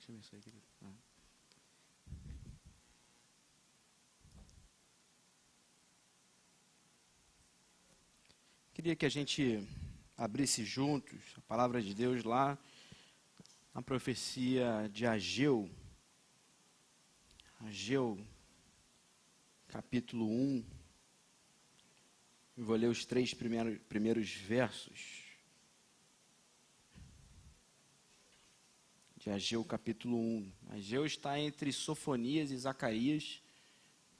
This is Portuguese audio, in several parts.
Deixa eu ver isso aí, querido. Queria que a gente abrisse juntos a palavra de Deus lá na profecia de Ageu. Ageu, capítulo 1. Eu vou ler os 3 primeiros versos de Ageu, capítulo 1. Ageu está entre Sofonias e Zacarias,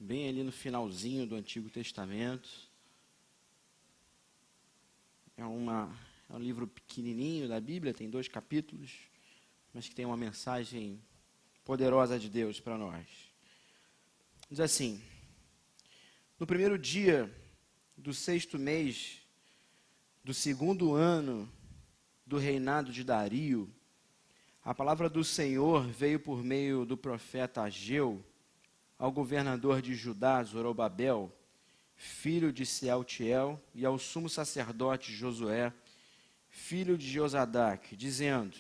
bem ali no finalzinho do Antigo Testamento. É um livro pequenininho da Bíblia, tem 2 capítulos, mas que tem uma mensagem poderosa de Deus para nós. Diz assim: no primeiro dia do 6º mês do 2º ano do reinado de Dario, a palavra do Senhor veio por meio do profeta Ageu ao governador de Judá, Zorobabel, filho de Sealtiel, e ao sumo sacerdote Josué, filho de Josadaque, dizendo: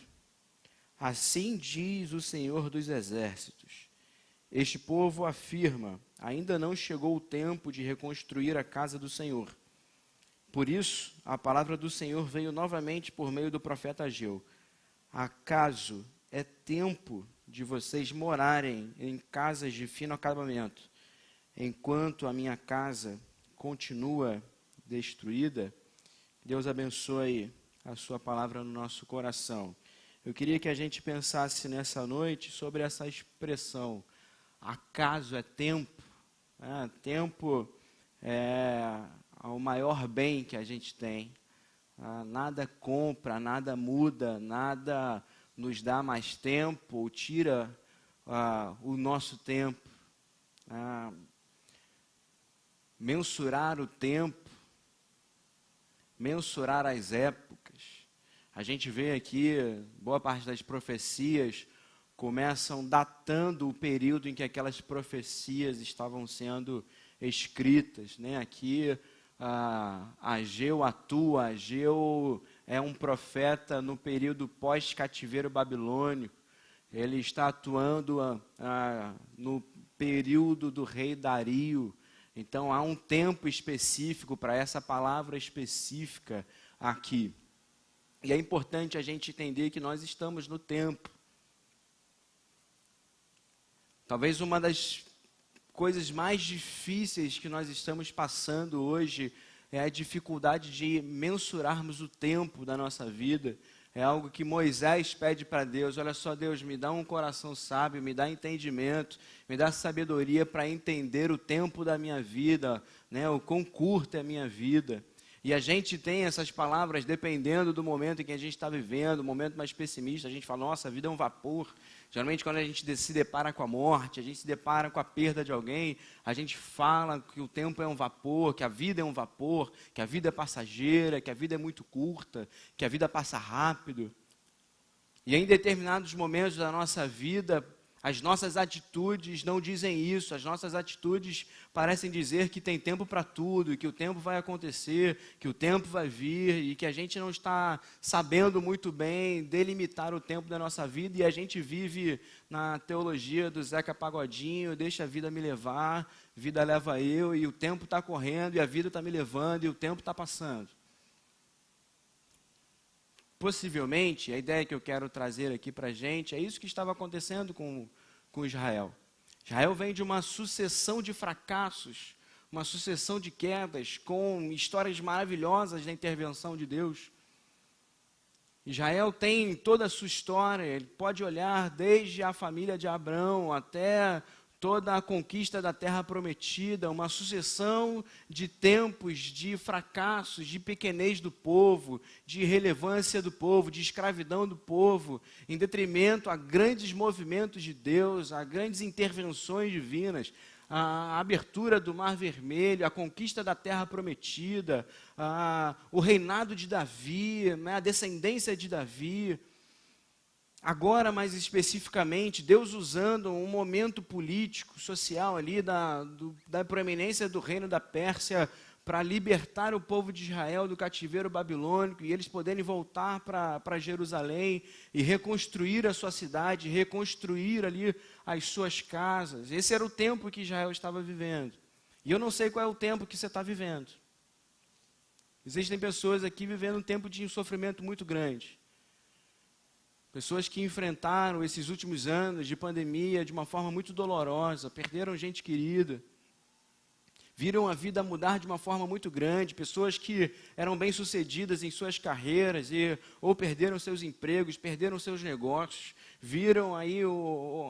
assim diz o Senhor dos exércitos, este povo afirma, ainda não chegou o tempo de reconstruir a casa do Senhor. Por isso, a palavra do Senhor veio novamente por meio do profeta Ageu. Acaso é tempo de vocês morarem em casas de fino acabamento, enquanto a minha casa continua destruída? Deus abençoe a sua palavra no nosso coração. Eu queria que a gente pensasse nessa noite sobre essa expressão, acaso é tempo? Tempo é o maior bem que a gente tem. Nada compra, nada muda, nada nos dá mais tempo ou tira o nosso tempo. Mensurar o tempo, mensurar as épocas. A gente vê aqui, boa parte das profecias começam datando o período em que aquelas profecias estavam sendo escritas, né? Aqui, Ageu atua, Ageu é um profeta no período pós-cativeiro babilônico. Ele está atuando no período do rei Dario. Então, há um tempo específico para essa palavra específica aqui. E é importante a gente entender que nós estamos no tempo. Talvez uma das coisas mais difíceis que nós estamos passando hoje é a dificuldade de mensurarmos o tempo da nossa vida. É algo que Moisés pede para Deus: olha só, Deus, me dá um coração sábio, me dá entendimento, me dá sabedoria para entender o tempo da minha vida, né, o quão curta é a minha vida. E a gente tem essas palavras dependendo do momento em que a gente está vivendo. Um momento mais pessimista, a gente fala: nossa, a vida é um vapor. Geralmente, quando a gente se depara com a morte, a gente se depara com a perda de alguém, a gente fala que o tempo é um vapor, que a vida é um vapor, que a vida é passageira, que a vida é muito curta, que a vida passa rápido. E em determinados momentos da nossa vida, as nossas atitudes não dizem isso. As nossas atitudes parecem dizer que tem tempo para tudo, que o tempo vai acontecer, que o tempo vai vir, e que a gente não está sabendo muito bem delimitar o tempo da nossa vida, e a gente vive na teologia do Zeca Pagodinho: deixa a vida me levar, vida leva eu, e o tempo está correndo, e a vida está me levando, e o tempo está passando. Possivelmente, a ideia que eu quero trazer aqui para a gente é isso que estava acontecendo com Israel. Israel vem de uma sucessão de fracassos, uma sucessão de quedas, com histórias maravilhosas da intervenção de Deus. Israel tem toda a sua história, ele pode olhar desde a família de Abrão até toda a conquista da terra prometida, uma sucessão de tempos, de fracassos, de pequenez do povo, de irrelevância do povo, de escravidão do povo, em detrimento a grandes movimentos de Deus, a grandes intervenções divinas, a abertura do Mar Vermelho, a conquista da terra prometida, o reinado de Davi, né, a descendência de Davi. Agora, mais especificamente, Deus usando um momento político, social ali, da proeminência do reino da Pérsia para libertar o povo de Israel do cativeiro babilônico e eles poderem voltar para Jerusalém e reconstruir a sua cidade, reconstruir ali as suas casas. Esse era o tempo que Israel estava vivendo. E eu não sei qual é o tempo que você está vivendo. Existem pessoas aqui vivendo um tempo de sofrimento muito grande. Pessoas que enfrentaram esses últimos anos de pandemia de uma forma muito dolorosa, perderam gente querida, viram a vida mudar de uma forma muito grande, pessoas que eram bem-sucedidas em suas carreiras ou perderam seus empregos, perderam seus negócios, viram aí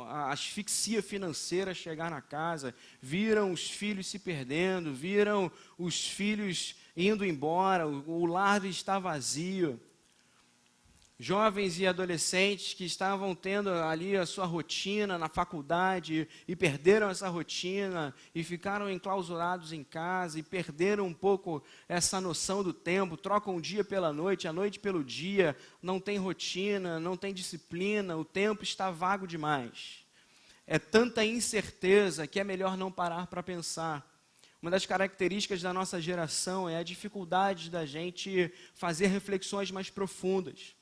a asfixia financeira chegar na casa, viram os filhos se perdendo, viram os filhos indo embora, o lar está vazio. Jovens e adolescentes que estavam tendo ali a sua rotina na faculdade e perderam essa rotina e ficaram enclausurados em casa e perderam um pouco essa noção do tempo, trocam o dia pela noite, a noite pelo dia, não tem rotina, não tem disciplina, o tempo está vago demais. É tanta incerteza que é melhor não parar para pensar. Uma das características da nossa geração é a dificuldade da gente fazer reflexões mais profundas.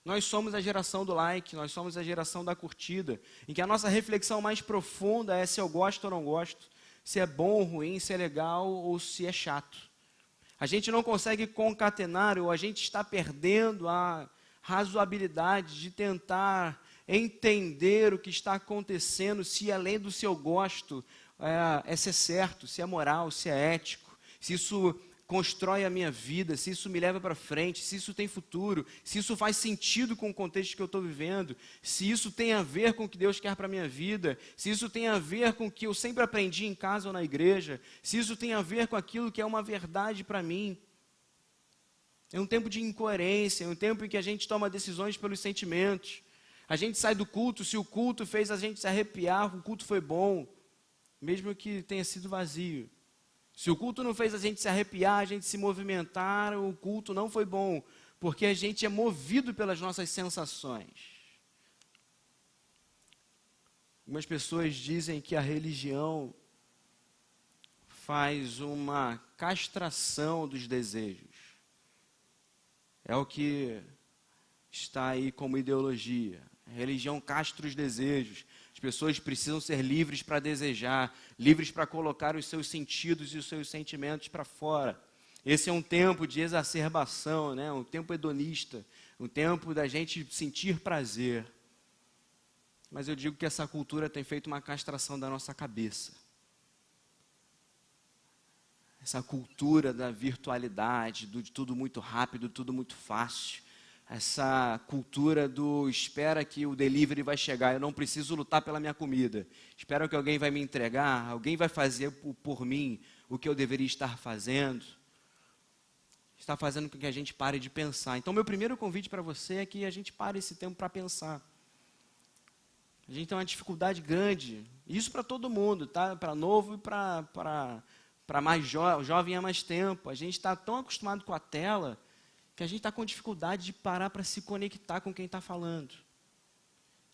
Nós somos a geração do like, nós somos a geração da curtida, em que a nossa reflexão mais profunda é se eu gosto ou não gosto, se é bom ou ruim, se é legal ou se é chato. A gente não consegue concatenar, ou a gente está perdendo a razoabilidade de tentar entender o que está acontecendo, se além do seu gosto, se é certo, se é moral, se é ético, se isso constrói a minha vida, se isso me leva para frente, se isso tem futuro, se isso faz sentido com o contexto que eu estou vivendo, se isso tem a ver com o que Deus quer para a minha vida, se isso tem a ver com o que eu sempre aprendi em casa ou na igreja, se isso tem a ver com aquilo que é uma verdade para mim. É um tempo de incoerência, é um tempo em que a gente toma decisões pelos sentimentos. A gente sai do culto, se o culto fez a gente se arrepiar, o culto foi bom, mesmo que tenha sido vazio. Se o culto não fez a gente se arrepiar, a gente se movimentar, o culto não foi bom, porque a gente é movido pelas nossas sensações. Algumas pessoas dizem que a religião faz uma castração dos desejos. É o que está aí como ideologia. A religião castra os desejos. As pessoas precisam ser livres para desejar, livres para colocar os seus sentidos e os seus sentimentos para fora. Esse é um tempo de exacerbação, né? Um tempo hedonista, um tempo da gente sentir prazer. Mas eu digo que essa cultura tem feito uma castração da nossa cabeça. Essa cultura da virtualidade, de tudo muito rápido, tudo muito fácil. Essa cultura do espera que o delivery vai chegar, eu não preciso lutar pela minha comida. Espero que alguém vai me entregar, alguém vai fazer por mim o que eu deveria estar fazendo. Está fazendo com que a gente pare de pensar. Então, meu primeiro convite para você é que a gente pare esse tempo para pensar. A gente tem uma dificuldade grande, isso para todo mundo, tá? Para novo e para mais jovem há mais tempo. A gente está tão acostumado com a tela que a gente está com dificuldade de parar para se conectar com quem está falando.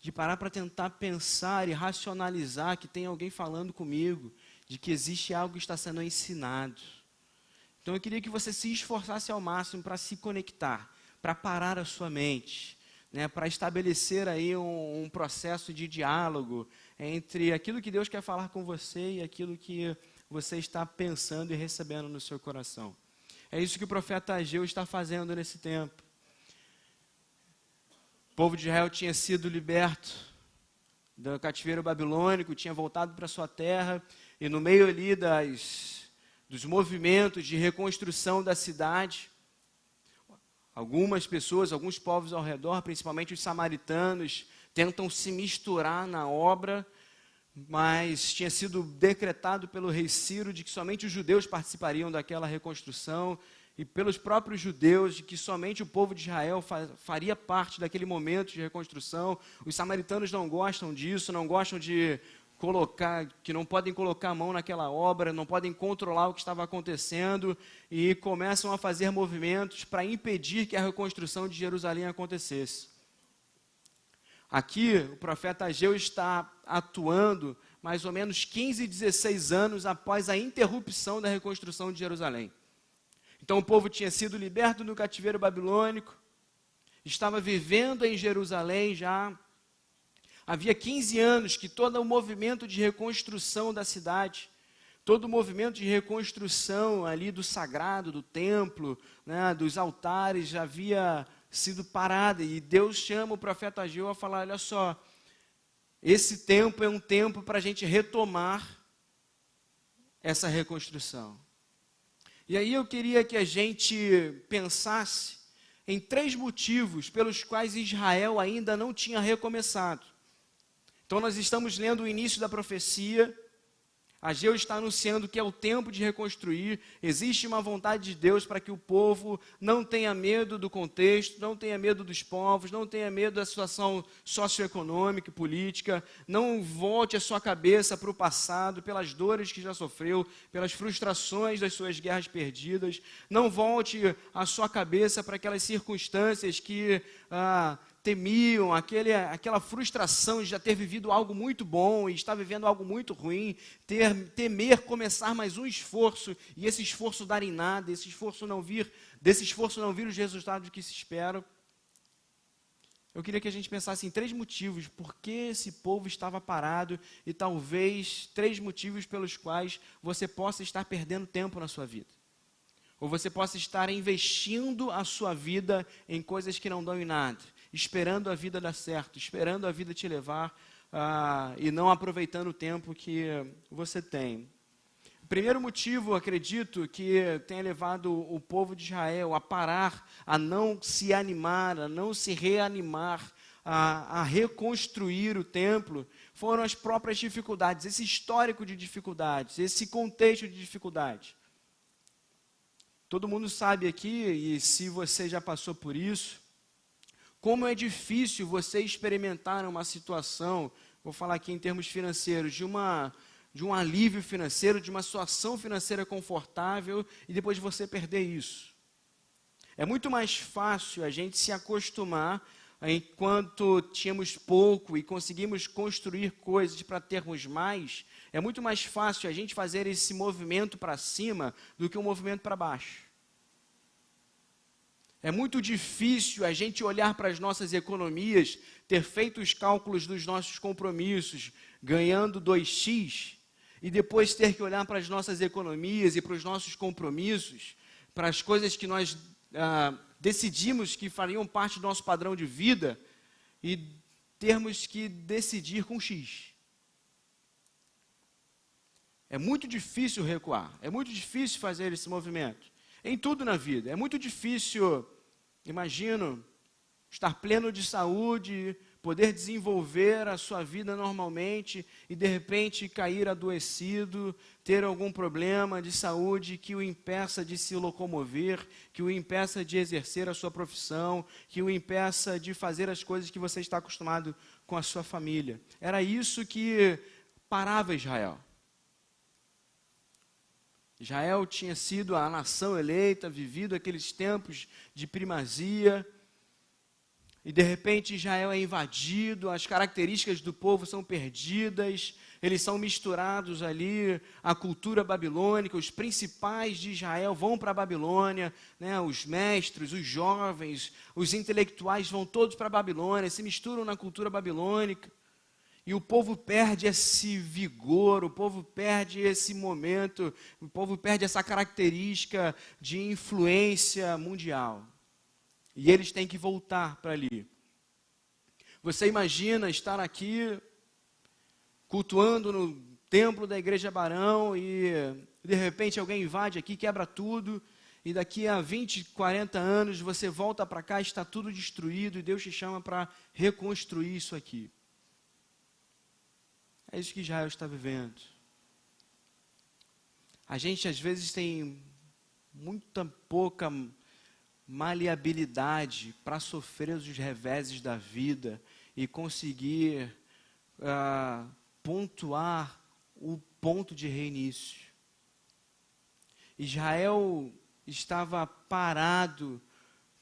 De parar para tentar pensar e racionalizar que tem alguém falando comigo, de que existe algo que está sendo ensinado. Então eu queria que você se esforçasse ao máximo para se conectar, para parar a sua mente, né, para estabelecer aí um processo de diálogo entre aquilo que Deus quer falar com você e aquilo que você está pensando e recebendo no seu coração. É isso que o profeta Ageu está fazendo nesse tempo. O povo de Israel tinha sido liberto do cativeiro babilônico, tinha voltado para sua terra, e no meio ali dos movimentos de reconstrução da cidade, algumas pessoas, alguns povos ao redor, principalmente os samaritanos, tentam se misturar na obra, mas tinha sido decretado pelo rei Ciro de que somente os judeus participariam daquela reconstrução, e pelos próprios judeus de que somente o povo de Israel faria parte daquele momento de reconstrução. Os samaritanos não gostam disso, não gostam de que não podem colocar a mão naquela obra, não podem controlar o que estava acontecendo, e começam a fazer movimentos para impedir que a reconstrução de Jerusalém acontecesse. Aqui, o profeta Ageu está atuando mais ou menos 15, 16 anos após a interrupção da reconstrução de Jerusalém. Então, o povo tinha sido liberto do cativeiro babilônico, estava vivendo em Jerusalém já. Havia 15 anos que todo o movimento de reconstrução da cidade, todo o movimento de reconstrução ali do sagrado, do templo, né, dos altares, já havia sido parado. E Deus chama o profeta Ageu a falar, olha só, esse tempo é um tempo para a gente retomar essa reconstrução. E aí eu queria que a gente pensasse em 3 motivos pelos quais Israel ainda não tinha recomeçado. Então nós estamos lendo o início da profecia, Ageu está anunciando que é o tempo de reconstruir, existe uma vontade de Deus para que o povo não tenha medo do contexto, não tenha medo dos povos, não tenha medo da situação socioeconômica e política, não volte a sua cabeça para o passado, pelas dores que já sofreu, pelas frustrações das suas guerras perdidas, não volte a sua cabeça para aquelas circunstâncias que temiam, aquela frustração de já ter vivido algo muito bom e estar vivendo algo muito ruim, temer começar mais um esforço e esse esforço dar em nada, desse esforço não vir os resultados que se esperam. Eu queria que a gente pensasse em 3 motivos por que esse povo estava parado e talvez 3 motivos pelos quais você possa estar perdendo tempo na sua vida. Ou você possa estar investindo a sua vida em coisas que não dão em nada, esperando a vida dar certo, esperando a vida te levar e não aproveitando o tempo que você tem. O primeiro motivo, acredito, que tenha levado o povo de Israel a parar, a não se animar, a não se reanimar, a reconstruir o templo, foram as próprias dificuldades, esse histórico de dificuldades, esse contexto de dificuldade. Todo mundo sabe aqui, e se você já passou por isso, como é difícil você experimentar uma situação, vou falar aqui em termos financeiros, de um alívio financeiro, de uma situação financeira confortável, e depois de você perder isso. É muito mais fácil a gente se acostumar, enquanto tínhamos pouco e conseguimos construir coisas para termos mais, é muito mais fácil a gente fazer esse movimento para cima do que um movimento para baixo. É muito difícil a gente olhar para as nossas economias, ter feito os cálculos dos nossos compromissos, ganhando 2x, e depois ter que olhar para as nossas economias e para os nossos compromissos, para as coisas que nós decidimos que fariam parte do nosso padrão de vida, e termos que decidir com x. É muito difícil recuar, é muito difícil fazer esse movimento. Em tudo na vida, é muito difícil, imagino, estar pleno de saúde, poder desenvolver a sua vida normalmente e de repente cair adoecido, ter algum problema de saúde que o impeça de se locomover, que o impeça de exercer a sua profissão, que o impeça de fazer as coisas que você está acostumado com a sua família. Era isso que parava Israel. Israel tinha sido a nação eleita, vivido aqueles tempos de primazia, e de repente Israel é invadido, as características do povo são perdidas, eles são misturados ali, a cultura babilônica, os principais de Israel vão para a Babilônia, né, os mestres, os jovens, os intelectuais vão todos para a Babilônia, se misturam na cultura babilônica. E o povo perde esse vigor, o povo perde esse momento, o povo perde essa característica de influência mundial. E eles têm que voltar para ali. Você imagina estar aqui, cultuando no templo da Igreja Barão, e de repente alguém invade aqui, quebra tudo, e daqui a 20, 40 anos você volta para cá, está tudo destruído, e Deus te chama para reconstruir isso aqui. É isso que Israel está vivendo. A gente às vezes tem muita pouca maleabilidade para sofrer os reveses da vida e conseguir pontuar o ponto de reinício. Israel estava parado,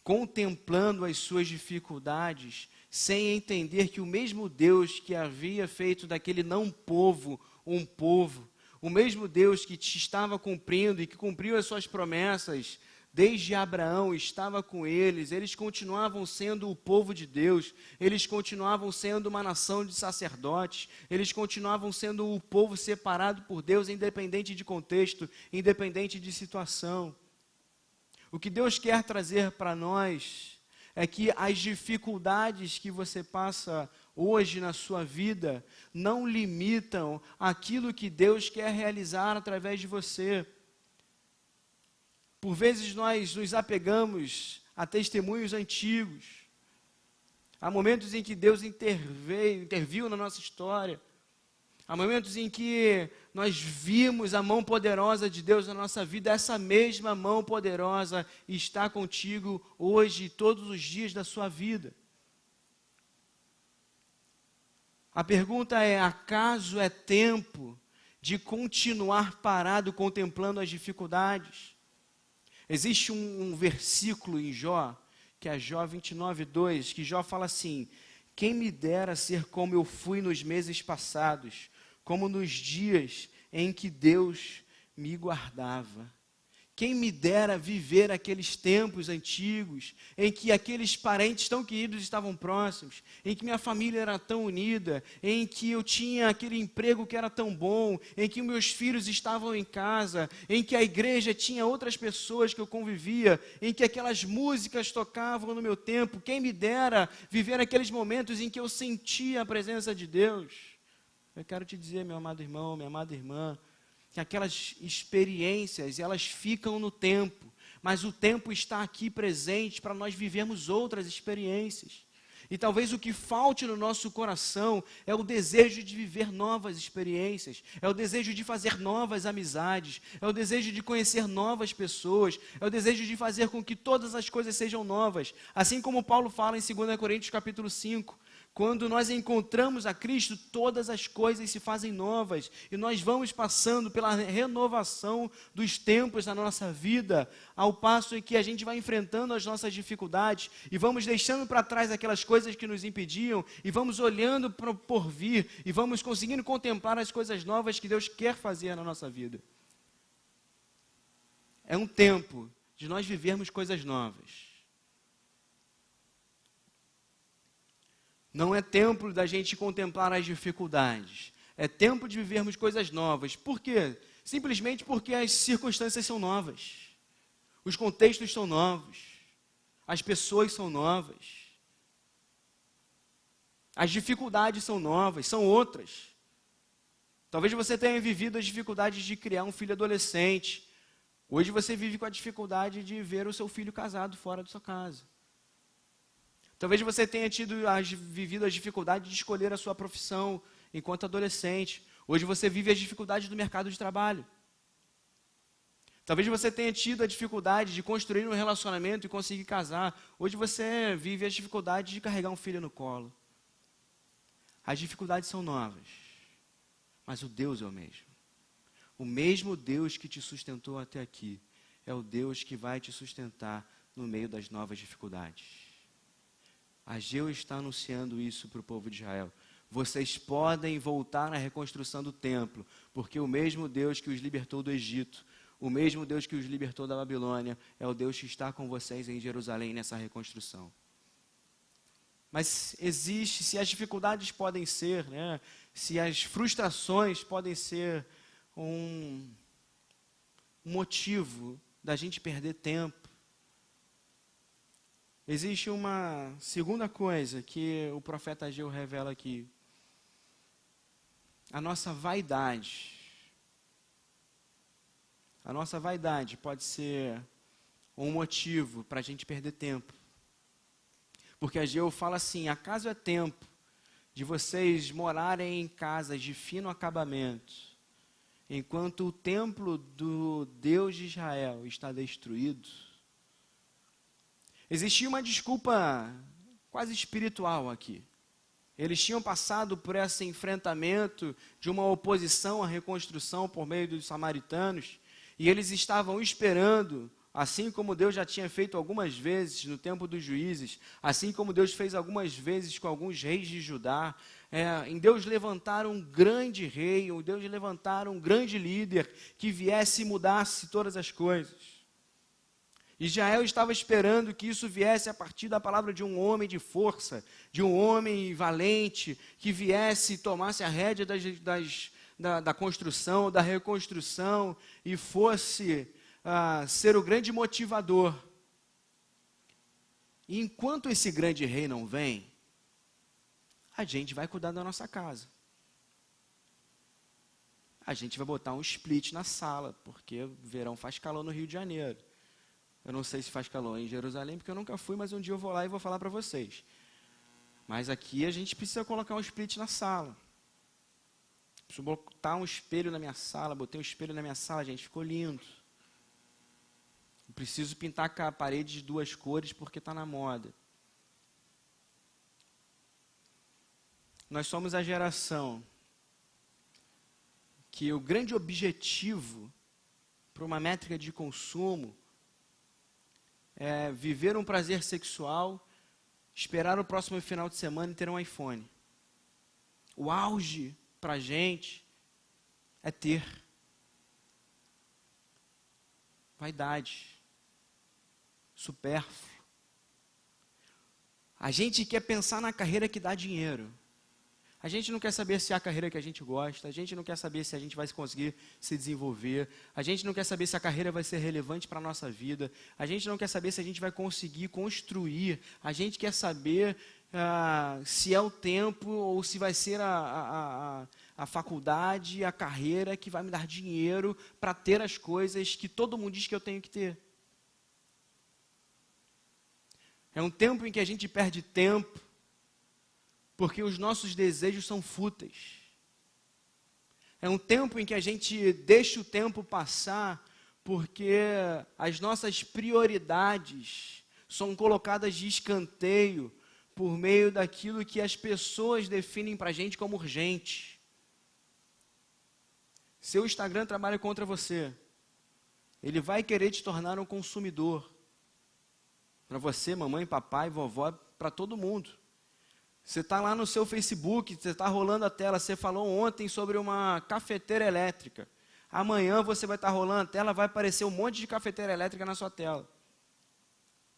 contemplando as suas dificuldades, sem entender que o mesmo Deus que havia feito daquele não povo um povo, o mesmo Deus que te estava cumprindo e que cumpriu as suas promessas desde Abraão, estava com eles continuavam sendo o povo de Deus, eles continuavam sendo uma nação de sacerdotes, eles continuavam sendo o povo separado por Deus, independente de contexto, independente de situação. O que Deus quer trazer para nós é que as dificuldades que você passa hoje na sua vida não limitam aquilo que Deus quer realizar através de você. Por vezes nós nos apegamos a testemunhos antigos. Há momentos em que Deus interviu na nossa história. Há momentos em que nós vimos a mão poderosa de Deus na nossa vida. Essa mesma mão poderosa está contigo hoje e todos os dias da sua vida. A pergunta é: acaso é tempo de continuar parado contemplando as dificuldades? Existe um versículo em Jó, que é Jó 29:2, que Jó fala assim: quem me dera ser como eu fui nos meses passados, como nos dias em que Deus me guardava. Quem me dera viver aqueles tempos antigos, em que aqueles parentes tão queridos estavam próximos, em que minha família era tão unida, em que eu tinha aquele emprego que era tão bom, em que meus filhos estavam em casa, em que a igreja tinha outras pessoas que eu convivia, em que aquelas músicas tocavam no meu tempo. Quem me dera viver aqueles momentos em que eu sentia a presença de Deus. Eu quero te dizer, meu amado irmão, minha amada irmã, que aquelas experiências, elas ficam no tempo, mas o tempo está aqui presente para nós vivermos outras experiências. E talvez o que falte no nosso coração é o desejo de viver novas experiências, é o desejo de fazer novas amizades, é o desejo de conhecer novas pessoas, é o desejo de fazer com que todas as coisas sejam novas. Assim como Paulo fala em 2 Coríntios capítulo 5, quando nós encontramos a Cristo, todas as coisas se fazem novas, e nós vamos passando pela renovação dos tempos na nossa vida, ao passo em que a gente vai enfrentando as nossas dificuldades, e vamos deixando para trás aquelas coisas que nos impediam, e vamos olhando para o porvir, e vamos conseguindo contemplar as coisas novas que Deus quer fazer na nossa vida. É um tempo de nós vivermos coisas novas. Não é tempo da gente contemplar as dificuldades. É tempo de vivermos coisas novas. Por quê? Simplesmente porque as circunstâncias são novas. Os contextos são novos. As pessoas são novas. As dificuldades são novas, são outras. Talvez você tenha vivido as dificuldades de criar um filho adolescente. Hoje você vive com a dificuldade de ver o seu filho casado fora da sua casa. Talvez você tenha vivido as dificuldades de escolher a sua profissão enquanto adolescente. Hoje você vive as dificuldades do mercado de trabalho. Talvez você tenha tido a dificuldade de construir um relacionamento e conseguir casar. Hoje você vive as dificuldades de carregar um filho no colo. As dificuldades são novas, mas o Deus é o mesmo. O mesmo Deus que te sustentou até aqui é o Deus que vai te sustentar no meio das novas dificuldades. Ageu está anunciando isso para o povo de Israel. Vocês podem voltar na reconstrução do templo, porque o mesmo Deus que os libertou do Egito, o mesmo Deus que os libertou da Babilônia, é o Deus que está com vocês em Jerusalém nessa reconstrução. Mas se as dificuldades podem ser, se as frustrações podem ser um motivo da gente perder tempo, existe uma segunda coisa que o profeta Ageu revela aqui. A nossa vaidade. A nossa vaidade pode ser um motivo para a gente perder tempo. Porque Ageu fala assim: acaso é tempo de vocês morarem em casas de fino acabamento, enquanto o templo do Deus de Israel está destruído? Existia uma desculpa quase espiritual aqui. Eles tinham passado por esse enfrentamento de uma oposição à reconstrução por meio dos samaritanos, e eles estavam esperando assim como Deus já tinha feito algumas vezes no tempo dos juízes, assim como Deus fez algumas vezes com alguns reis de Judá, em Deus levantar um grande rei, ou Deus levantar um grande líder que viesse e mudasse todas as coisas. Israel estava esperando que isso viesse a partir da palavra de um homem de força, de um homem valente, que viesse e tomasse a rédea da construção, da reconstrução, e fosse ser o grande motivador. E enquanto esse grande rei não vem, a gente vai cuidar da nossa casa. A gente vai botar um split na sala, porque o verão faz calor no Rio de Janeiro. Eu não sei se faz calor em Jerusalém, porque eu nunca fui, mas um dia eu vou lá e vou falar para vocês. Mas aqui a gente precisa colocar um split na sala. Preciso botar um espelho na minha sala, botei um espelho na minha sala, gente, ficou lindo. Preciso pintar a parede de 2 cores, porque está na moda. Nós somos a geração que o grande objetivo para uma métrica de consumo é viver um prazer sexual, esperar o próximo final de semana e ter um iPhone. O auge para a gente é ter vaidade, supérfluo. A gente quer pensar na carreira que dá dinheiro. A gente não quer saber se é a carreira que a gente gosta, a gente não quer saber se a gente vai conseguir se desenvolver, a gente não quer saber se a carreira vai ser relevante para a nossa vida, a gente não quer saber se a gente vai conseguir construir, a gente quer saber se é o tempo ou se vai ser a faculdade, a carreira que vai me dar dinheiro para ter as coisas que todo mundo diz que eu tenho que ter. É um tempo em que a gente perde tempo, porque os nossos desejos são fúteis. É um tempo em que a gente deixa o tempo passar, porque as nossas prioridades são colocadas de escanteio por meio daquilo que as pessoas definem para a gente como urgente. Seu Instagram trabalha contra você. Ele vai querer te tornar um consumidor. Para você, mamãe, papai, vovó, para todo mundo. Você está lá no seu Facebook, você está rolando a tela, você falou ontem sobre uma cafeteira elétrica. Amanhã você vai estar rolando a tela, vai aparecer um monte de cafeteira elétrica na sua tela.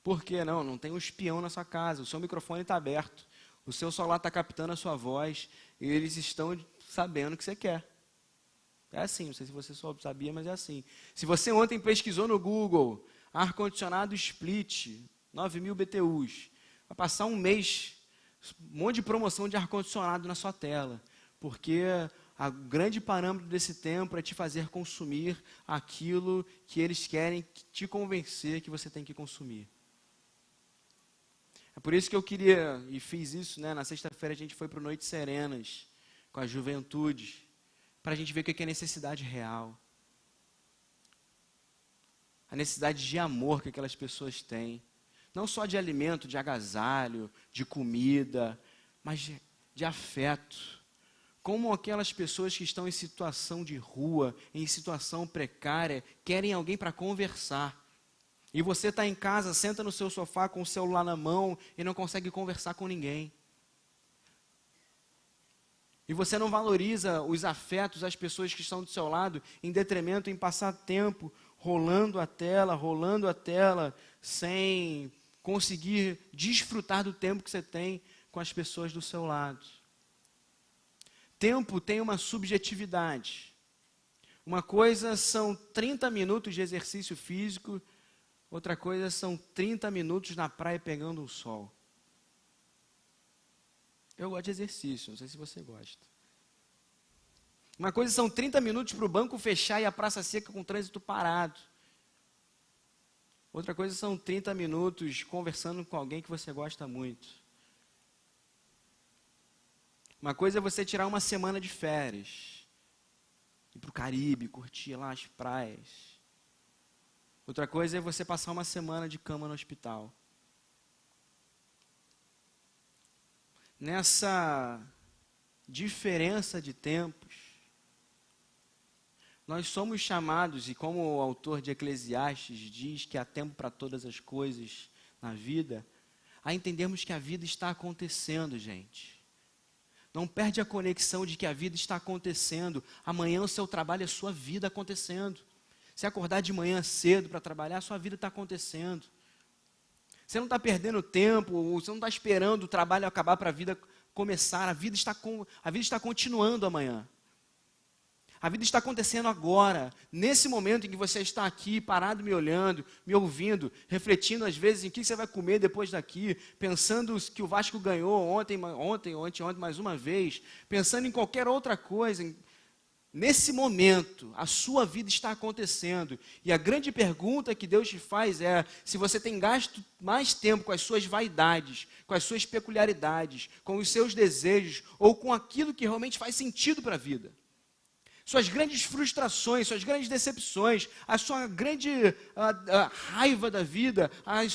Por quê? Não tem um espião na sua casa, o seu microfone está aberto, o seu celular está captando a sua voz, e eles estão sabendo o que você quer. É assim, não sei se você sabia, mas é assim. Se você ontem pesquisou no Google, ar-condicionado split, 9.000 BTUs, vai passar um mês, um monte de promoção de ar-condicionado na sua tela, porque o grande parâmetro desse tempo é te fazer consumir aquilo que eles querem te convencer que você tem que consumir. É por isso que eu queria, e fiz isso, na sexta-feira a gente foi para o Noites Serenas, com a juventude, para a gente ver o que é necessidade real. A necessidade de amor que aquelas pessoas têm. Não só de alimento, de agasalho, de comida, mas de afeto. Como aquelas pessoas que estão em situação de rua, em situação precária, querem alguém para conversar. E você está em casa, senta no seu sofá com o celular na mão e não consegue conversar com ninguém. E você não valoriza os afetos, as pessoas que estão do seu lado, em detrimento em passar tempo rolando a tela, sem conseguir desfrutar do tempo que você tem com as pessoas do seu lado. Tempo tem uma subjetividade. Uma coisa são 30 minutos de exercício físico, outra coisa são 30 minutos na praia pegando o sol. Eu gosto de exercício, não sei se você gosta. Uma coisa são 30 minutos para o banco fechar e a praça seca com o trânsito parado. Outra coisa são 30 minutos conversando com alguém que você gosta muito. Uma coisa é você tirar uma semana de férias, ir para o Caribe, curtir lá as praias. Outra coisa é você passar uma semana de cama no hospital. Nessa diferença de tempos, Nós somos chamados, e como o autor de Eclesiastes diz que há tempo para todas as coisas na vida, a entendermos que a vida está acontecendo, gente. Não perde a conexão de que a vida está acontecendo. Amanhã o seu trabalho é sua vida acontecendo. Se acordar de manhã cedo para trabalhar, a sua vida está acontecendo. Você não está perdendo tempo, você não está esperando o trabalho acabar para a vida começar. A vida está continuando amanhã. A vida está acontecendo agora, nesse momento em que você está aqui, parado me olhando, me ouvindo, refletindo às vezes em que você vai comer depois daqui, pensando que o Vasco ganhou ontem ou anteontem mais uma vez, pensando em qualquer outra coisa. Nesse momento, a sua vida está acontecendo. E a grande pergunta que Deus te faz é se você tem gasto mais tempo com as suas vaidades, com as suas peculiaridades, com os seus desejos, ou com aquilo que realmente faz sentido para a vida. Suas grandes frustrações, suas grandes decepções, a sua grande raiva da vida, a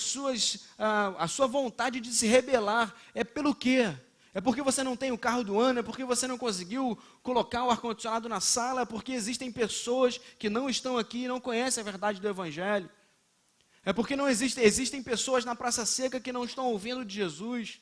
sua vontade de se rebelar, é pelo quê? É porque você não tem o carro do ano, é porque você não conseguiu colocar o ar-condicionado na sala, é porque existem pessoas que não estão aqui e não conhecem a verdade do Evangelho. É porque existem pessoas na Praça Seca que não estão ouvindo de Jesus.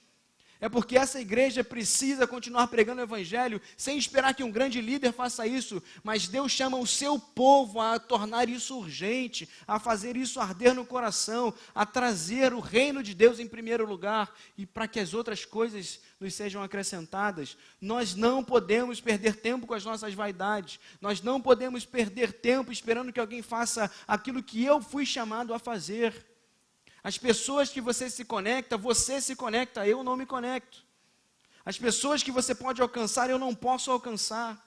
É porque essa igreja precisa continuar pregando o Evangelho sem esperar que um grande líder faça isso, mas Deus chama o seu povo a tornar isso urgente, a fazer isso arder no coração, a trazer o reino de Deus em primeiro lugar e para que as outras coisas nos sejam acrescentadas. Nós não podemos perder tempo com as nossas vaidades, nós não podemos perder tempo esperando que alguém faça aquilo que eu fui chamado a fazer. As pessoas que você se conecta, eu não me conecto. As pessoas que você pode alcançar, eu não posso alcançar.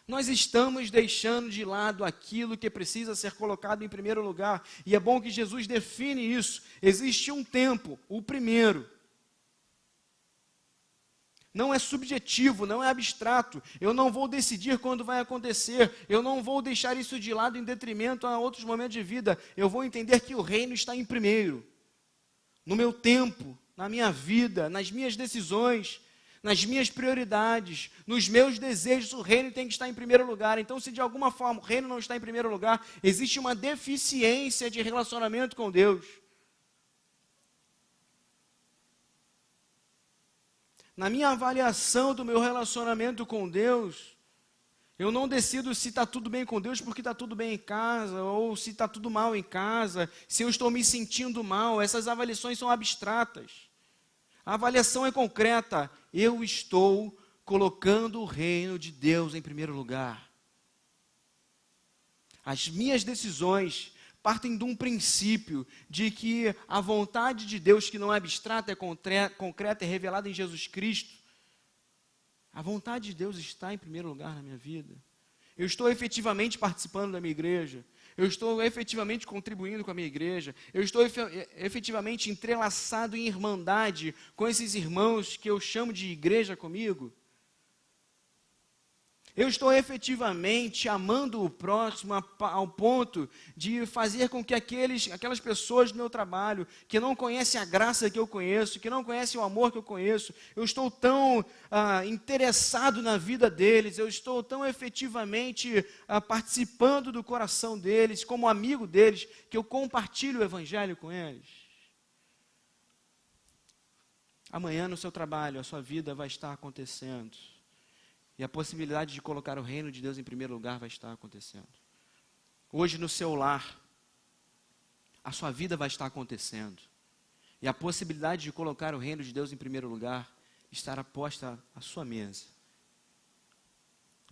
Nós estamos deixando de lado aquilo que precisa ser colocado em primeiro lugar. E é bom que Jesus define isso. Existe um tempo, o primeiro. Não é subjetivo, não é abstrato. Eu não vou decidir quando vai acontecer. Eu não vou deixar isso de lado em detrimento a outros momentos de vida. Eu vou entender que o reino está em primeiro. No meu tempo, na minha vida, nas minhas decisões, nas minhas prioridades, nos meus desejos, o reino tem que estar em primeiro lugar. Então, se de alguma forma o reino não está em primeiro lugar, existe uma deficiência de relacionamento com Deus. Na minha avaliação do meu relacionamento com Deus, eu não decido se está tudo bem com Deus porque está tudo bem em casa, ou se está tudo mal em casa, se eu estou me sentindo mal. Essas avaliações são abstratas. A avaliação é concreta. Eu estou colocando o reino de Deus em primeiro lugar. As minhas decisões partem de um princípio de que a vontade de Deus, que não é abstrata, é concreta, é revelada em Jesus Cristo. A vontade de Deus está em primeiro lugar na minha vida. Eu estou efetivamente participando da minha igreja. Eu estou efetivamente contribuindo com a minha igreja. Eu estou efetivamente entrelaçado em irmandade com esses irmãos que eu chamo de igreja comigo. Eu estou efetivamente amando o próximo ao ponto de fazer com que aquelas pessoas do meu trabalho, que não conhecem a graça que eu conheço, que não conhecem o amor que eu conheço, eu estou tão interessado na vida deles, eu estou tão efetivamente participando do coração deles, como amigo deles, que eu compartilho o Evangelho com eles. Amanhã no seu trabalho, a sua vida vai estar acontecendo. E a possibilidade de colocar o reino de Deus em primeiro lugar vai estar acontecendo. Hoje no seu lar, a sua vida vai estar acontecendo. E a possibilidade de colocar o reino de Deus em primeiro lugar estará posta à sua mesa.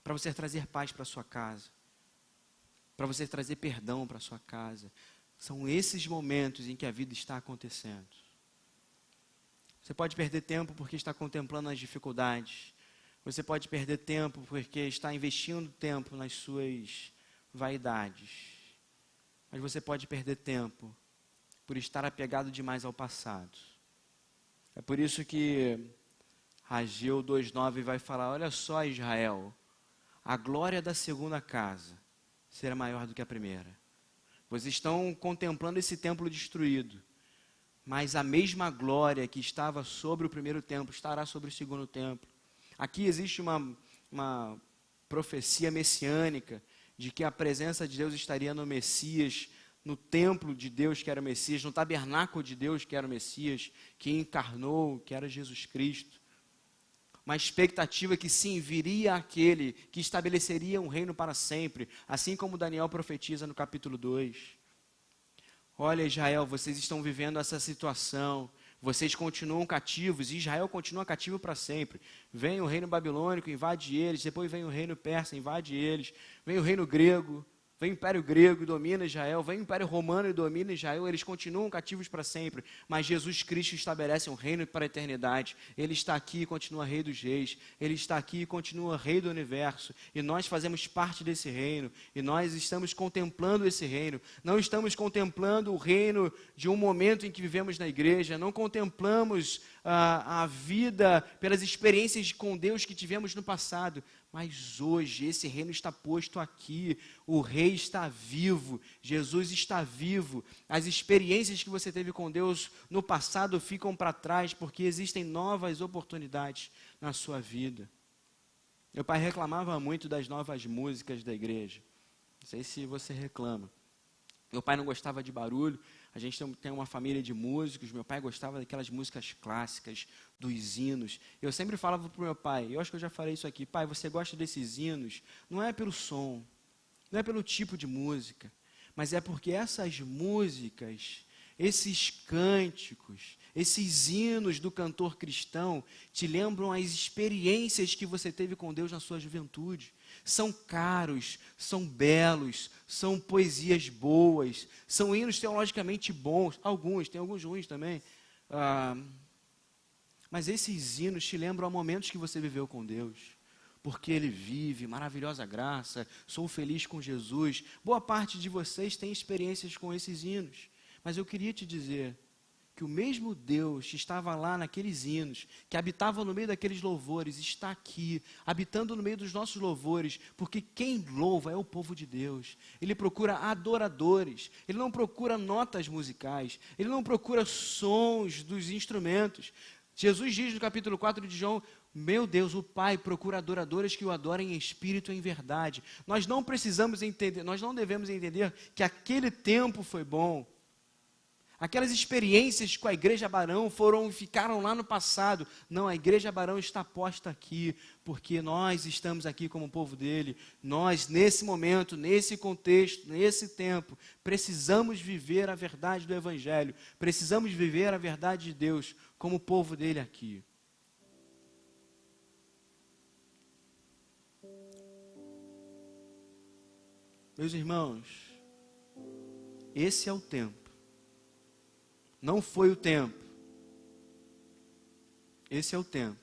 Para você trazer paz para a sua casa. Para você trazer perdão para a sua casa. São esses momentos em que a vida está acontecendo. Você pode perder tempo porque está contemplando as dificuldades. Você pode perder tempo porque está investindo tempo nas suas vaidades. Mas você pode perder tempo por estar apegado demais ao passado. É por isso que Ageu 2:9 vai falar: olha só, Israel, a glória da segunda casa será maior do que a primeira. Vocês estão contemplando esse templo destruído, mas a mesma glória que estava sobre o primeiro templo estará sobre o segundo templo. Aqui existe uma profecia messiânica, de que a presença de Deus estaria no Messias, no templo de Deus que era o Messias, no tabernáculo de Deus que era o Messias, que encarnou, que era Jesus Cristo. Uma expectativa que sim, viria aquele que estabeleceria um reino para sempre, assim como Daniel profetiza no capítulo 2. Olha, Israel, vocês estão vivendo essa situação, vocês continuam cativos, e Israel continua cativo para sempre. Vem o reino babilônico, invade eles, depois vem o reino persa, invade eles, vem o reino grego, vem o Império Grego e domina Israel, vem o Império Romano e domina Israel, eles continuam cativos para sempre, mas Jesus Cristo estabelece um reino para a eternidade. Ele está aqui e continua Rei dos Reis, Ele está aqui e continua Rei do Universo, e nós fazemos parte desse reino, e nós estamos contemplando esse reino. Não estamos contemplando o reino de um momento em que vivemos na igreja, não contemplamos a vida pelas experiências com Deus que tivemos no passado, mas hoje esse reino está posto aqui, o Rei está vivo, Jesus está vivo, as experiências que você teve com Deus no passado ficam para trás, porque existem novas oportunidades na sua vida. Meu pai reclamava muito das novas músicas da igreja, não sei se você reclama. Meu pai não gostava de barulho, a gente tem uma família de músicos, meu pai gostava daquelas músicas clássicas, dos hinos. Eu sempre falava para o meu pai, eu acho que eu já falei isso aqui, pai, você gosta desses hinos, não é pelo som, não é pelo tipo de música, mas é porque essas músicas, esses cânticos, esses hinos do cantor cristão te lembram as experiências que você teve com Deus na sua juventude. São caros, são belos, são poesias boas, são hinos teologicamente bons, tem alguns ruins também, mas esses hinos te lembram a momentos que você viveu com Deus, porque Ele vive, maravilhosa graça, sou feliz com Jesus. Boa parte de vocês tem experiências com esses hinos, mas eu queria te dizer que o mesmo Deus que estava lá naqueles hinos, que habitava no meio daqueles louvores, está aqui, habitando no meio dos nossos louvores, porque quem louva é o povo de Deus. Ele procura adoradores, ele não procura notas musicais, ele não procura sons dos instrumentos. Jesus diz no capítulo 4 de João, meu Deus, o Pai procura adoradores que o adorem em espírito e em verdade. Nós não precisamos entender, nós não devemos entender que aquele tempo foi bom. Aquelas experiências com a Igreja Barão ficaram lá no passado. Não, a Igreja Barão está posta aqui, porque nós estamos aqui como povo dele. Nós, nesse momento, nesse contexto, nesse tempo, precisamos viver a verdade do Evangelho. Precisamos viver a verdade de Deus como povo dele aqui. Meus irmãos, esse é o tempo. Não foi o tempo. Esse é o tempo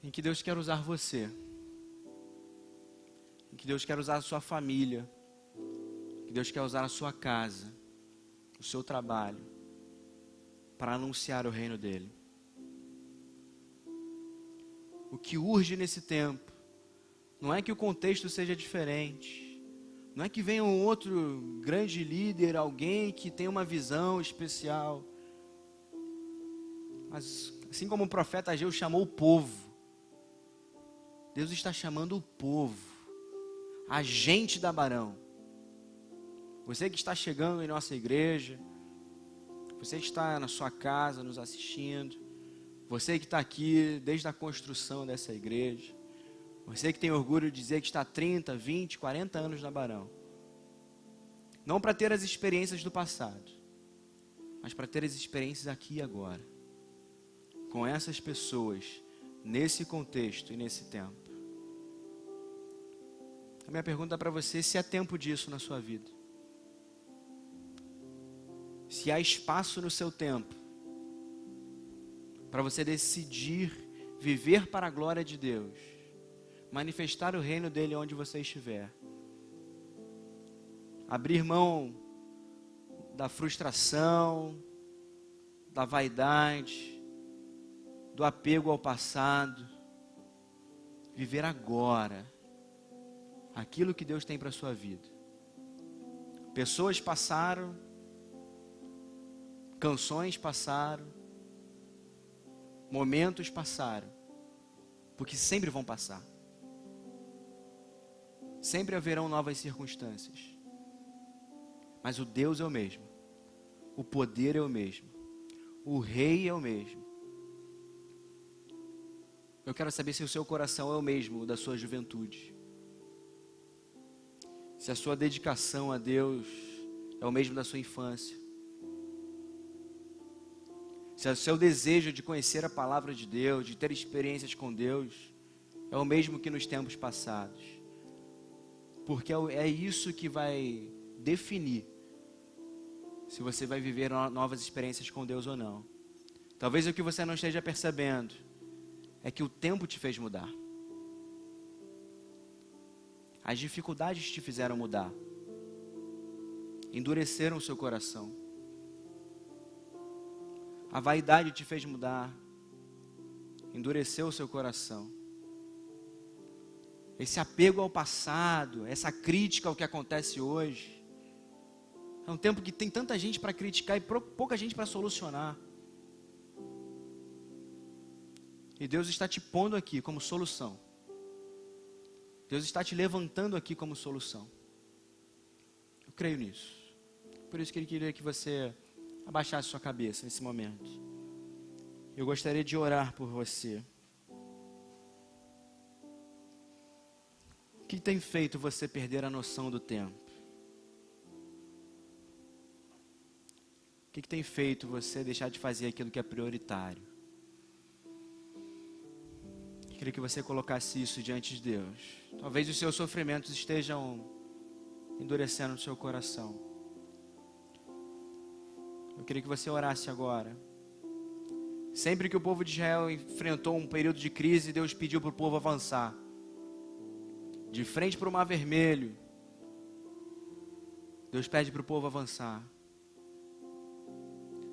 em que Deus quer usar você, em que Deus quer usar a sua família, que Deus quer usar a sua casa, o seu trabalho, para anunciar o reino dele. O que urge nesse tempo não é que o contexto seja diferente, não é que venha um outro grande líder, alguém que tenha uma visão especial. Mas, assim como o profeta Ageu chamou o povo, Deus está chamando o povo, a gente da Barão. Você que está chegando em nossa igreja, você que está na sua casa nos assistindo, você que está aqui desde a construção dessa igreja, você que tem orgulho de dizer que está há 30, 20, 40 anos na Barão. Não para ter as experiências do passado, mas para ter as experiências aqui e agora. Com essas pessoas, nesse contexto e nesse tempo. A minha pergunta para você é se há tempo disso na sua vida. Se há espaço no seu tempo para você decidir viver para a glória de Deus, manifestar o reino dele onde você estiver, abrir mão da frustração, da vaidade, do apego ao passado, viver agora aquilo que Deus tem para a sua vida. Pessoas passaram, canções passaram, momentos passaram, porque sempre vão passar. Sempre haverão novas circunstâncias. Mas o Deus é o mesmo. O poder é o mesmo. O Rei é o mesmo. Eu quero saber se o seu coração é o mesmo da sua juventude. Se a sua dedicação a Deus é o mesmo da sua infância. Se o seu desejo de conhecer a palavra de Deus, de ter experiências com Deus, é o mesmo que nos tempos passados. Porque é isso que vai definir se você vai viver novas experiências com Deus ou não. Talvez o que você não esteja percebendo é que o tempo te fez mudar. As dificuldades te fizeram mudar. Endureceram o seu coração. A vaidade te fez mudar. Endureceu o seu coração. Esse apego ao passado, essa crítica ao que acontece hoje. É um tempo que tem tanta gente para criticar e pouca gente para solucionar. E Deus está te pondo aqui como solução. Deus está te levantando aqui como solução. Eu creio nisso. Por isso que Ele queria que você abaixasse sua cabeça nesse momento. Eu gostaria de orar por você. O que tem feito você perder a noção do tempo? O que tem feito você deixar de fazer aquilo que é prioritário? Eu queria que você colocasse isso diante de Deus. Talvez os seus sofrimentos estejam endurecendo o seu coração. Eu queria que você orasse agora. Sempre que o povo de Israel enfrentou um período de crise, Deus pediu para o povo avançar. De frente para o Mar Vermelho, Deus pede para o povo avançar.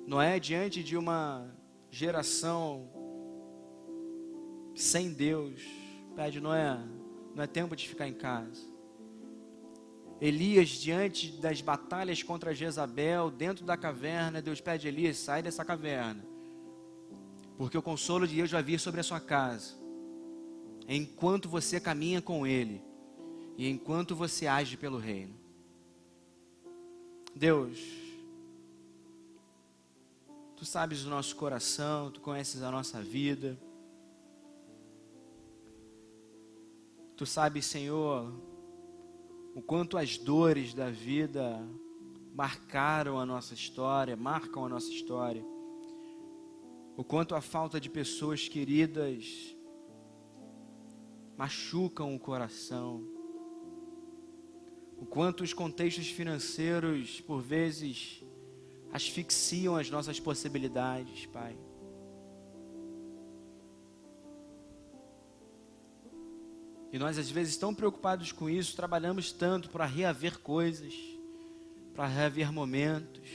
Noé, diante de uma geração sem Deus, pede: Noé, não é tempo de ficar em casa. Elias, diante das batalhas contra Jezabel, dentro da caverna, Deus pede: Elias, sai dessa caverna, porque o consolo de Deus vai vir sobre a sua casa, enquanto você caminha com Ele, e enquanto você age pelo reino. Deus, Tu sabes o nosso coração, Tu conheces a nossa vida. Tu sabes, Senhor, o quanto as dores da vida marcam a nossa história. O quanto a falta de pessoas queridas machucam o coração. O quanto os contextos financeiros, por vezes, asfixiam as nossas possibilidades, Pai. E nós, às vezes, tão preocupados com isso, trabalhamos tanto para reaver coisas, para reaver momentos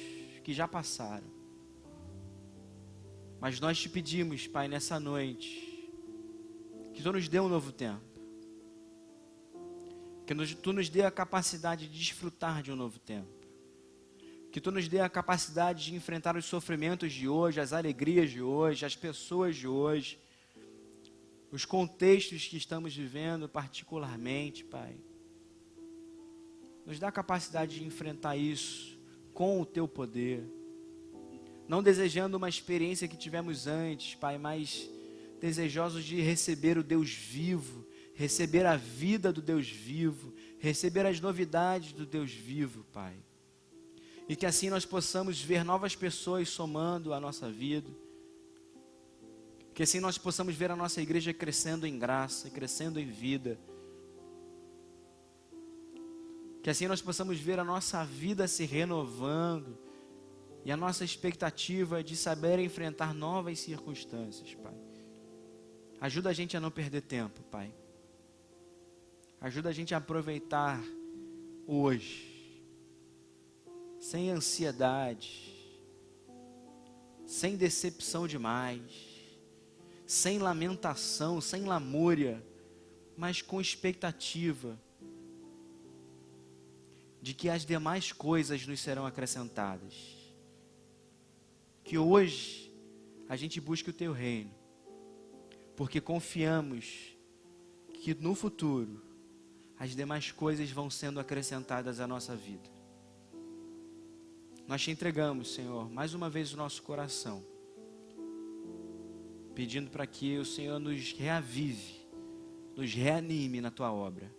que já passaram. Mas nós te pedimos, Pai, nessa noite, que Tu nos dê um novo tempo. Que Tu nos dê a capacidade de desfrutar de um novo tempo. Que Tu nos dê a capacidade de enfrentar os sofrimentos de hoje, as alegrias de hoje, as pessoas de hoje, os contextos que estamos vivendo particularmente, Pai. Nos dá a capacidade de enfrentar isso com o Teu poder. Não desejando uma experiência que tivemos antes, Pai, mas desejosos de receber o Deus vivo, receber a vida do Deus vivo, receber as novidades do Deus vivo, Pai. E que assim nós possamos ver novas pessoas somando a nossa vida. Que assim nós possamos ver a nossa igreja crescendo em graça, crescendo em vida. Que assim nós possamos ver a nossa vida se renovando. E a nossa expectativa de saber enfrentar novas circunstâncias, Pai. Ajuda a gente a não perder tempo, Pai. Ajuda a gente a aproveitar hoje. Sem ansiedade. Sem decepção demais. Sem lamentação, sem lamúria. Mas com expectativa de que as demais coisas nos serão acrescentadas. Que hoje a gente busque o Teu reino, porque confiamos que no futuro as demais coisas vão sendo acrescentadas à nossa vida. Nós te entregamos, Senhor, mais uma vez o nosso coração, pedindo para que o Senhor nos reavive, nos reanime na tua obra.